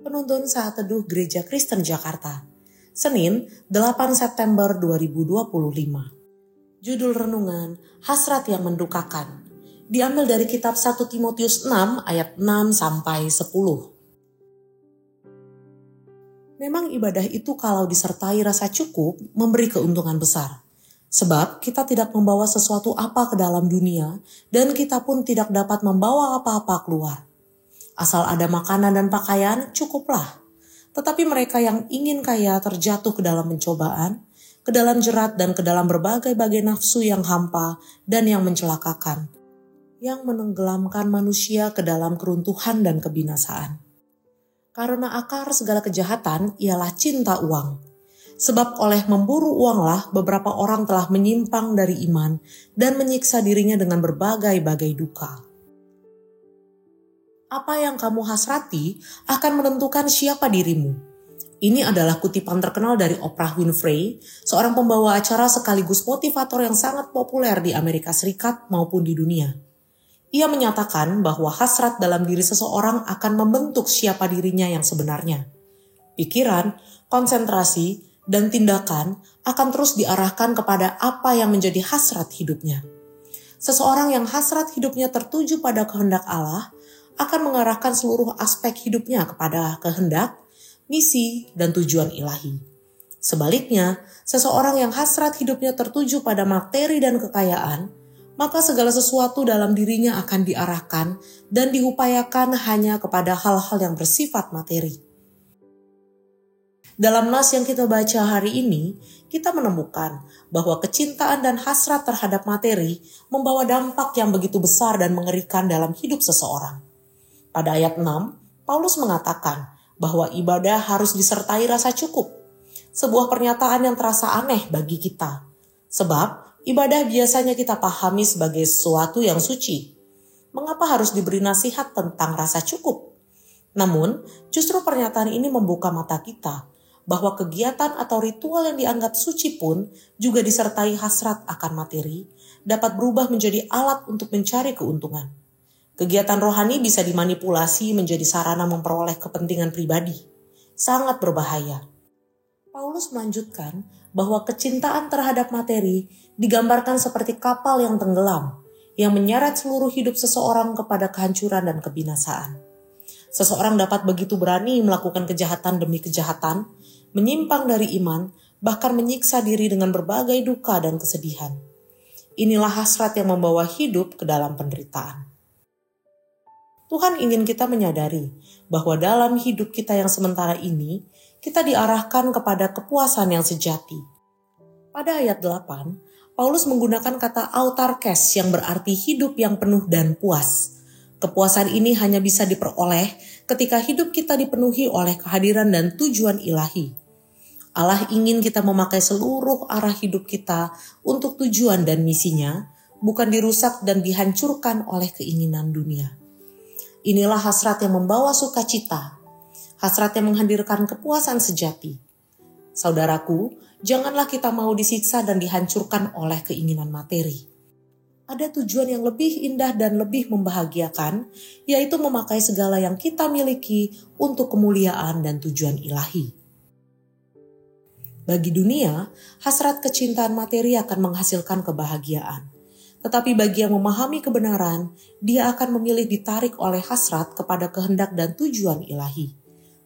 Penuntun Saat Teduh Gereja Kristen Jakarta, Senin 8 September 2025. Judul renungan, Hasrat yang Mendukakan, diambil dari kitab 1 Timotius 6 ayat 6-10. Memang ibadah itu kalau disertai rasa cukup memberi keuntungan besar. Sebab kita tidak membawa sesuatu apa ke dalam dunia dan kita pun tidak dapat membawa apa-apa keluar. Asal ada makanan dan pakaian, cukuplah. Tetapi mereka yang ingin kaya terjatuh ke dalam pencobaan, ke dalam jerat dan ke dalam berbagai-bagai nafsu yang hampa dan yang mencelakakan, yang menenggelamkan manusia ke dalam keruntuhan dan kebinasaan. Karena akar segala kejahatan ialah cinta uang. Sebab oleh memburu uanglah beberapa orang telah menyimpang dari iman dan menyiksa dirinya dengan berbagai-bagai duka. Apa yang kamu hasrati akan menentukan siapa dirimu. Ini adalah kutipan terkenal dari Oprah Winfrey, seorang pembawa acara sekaligus motivator yang sangat populer di Amerika Serikat maupun di dunia. Ia menyatakan bahwa hasrat dalam diri seseorang akan membentuk siapa dirinya yang sebenarnya. Pikiran, konsentrasi, dan tindakan akan terus diarahkan kepada apa yang menjadi hasrat hidupnya. Seseorang yang hasrat hidupnya tertuju pada kehendak Allah akan mengarahkan seluruh aspek hidupnya kepada kehendak, misi, dan tujuan ilahi. Sebaliknya, seseorang yang hasrat hidupnya tertuju pada materi dan kekayaan, maka segala sesuatu dalam dirinya akan diarahkan dan diupayakan hanya kepada hal-hal yang bersifat materi. Dalam nas yang kita baca hari ini, kita menemukan bahwa kecintaan dan hasrat terhadap materi membawa dampak yang begitu besar dan mengerikan dalam hidup seseorang. Pada ayat 6, Paulus mengatakan bahwa ibadah harus disertai rasa cukup. Sebuah pernyataan yang terasa aneh bagi kita. Sebab ibadah biasanya kita pahami sebagai sesuatu yang suci. Mengapa harus diberi nasihat tentang rasa cukup? Namun, justru pernyataan ini membuka mata kita bahwa kegiatan atau ritual yang dianggap suci pun juga disertai hasrat akan materi, dapat berubah menjadi alat untuk mencari keuntungan. Kegiatan rohani bisa dimanipulasi menjadi sarana memperoleh kepentingan pribadi. Sangat berbahaya. Paulus melanjutkan bahwa kecintaan terhadap materi digambarkan seperti kapal yang tenggelam, yang menyeret seluruh hidup seseorang kepada kehancuran dan kebinasaan. Seseorang dapat begitu berani melakukan kejahatan demi kejahatan, menyimpang dari iman, bahkan menyiksa diri dengan berbagai duka dan kesedihan. Inilah hasrat yang membawa hidup ke dalam penderitaan. Tuhan ingin kita menyadari bahwa dalam hidup kita yang sementara ini, kita diarahkan kepada kepuasan yang sejati. Pada ayat 8, Paulus menggunakan kata autarkes yang berarti hidup yang penuh dan puas. Kepuasan ini hanya bisa diperoleh ketika hidup kita dipenuhi oleh kehadiran dan tujuan ilahi. Allah ingin kita memakai seluruh arah hidup kita untuk tujuan dan misinya, bukan dirusak dan dihancurkan oleh keinginan dunia. Inilah hasrat yang membawa sukacita, hasrat yang menghadirkan kepuasan sejati. Saudaraku, janganlah kita mau disiksa dan dihancurkan oleh keinginan materi. Ada tujuan yang lebih indah dan lebih membahagiakan, yaitu memakai segala yang kita miliki untuk kemuliaan dan tujuan ilahi. Bagi dunia, hasrat kecintaan materi akan menghasilkan kebahagiaan. Tetapi bagi yang memahami kebenaran, dia akan memilih ditarik oleh hasrat kepada kehendak dan tujuan ilahi.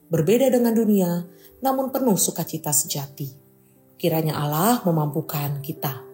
Berbeda dengan dunia, namun penuh sukacita sejati. Kiranya Allah memampukan kita.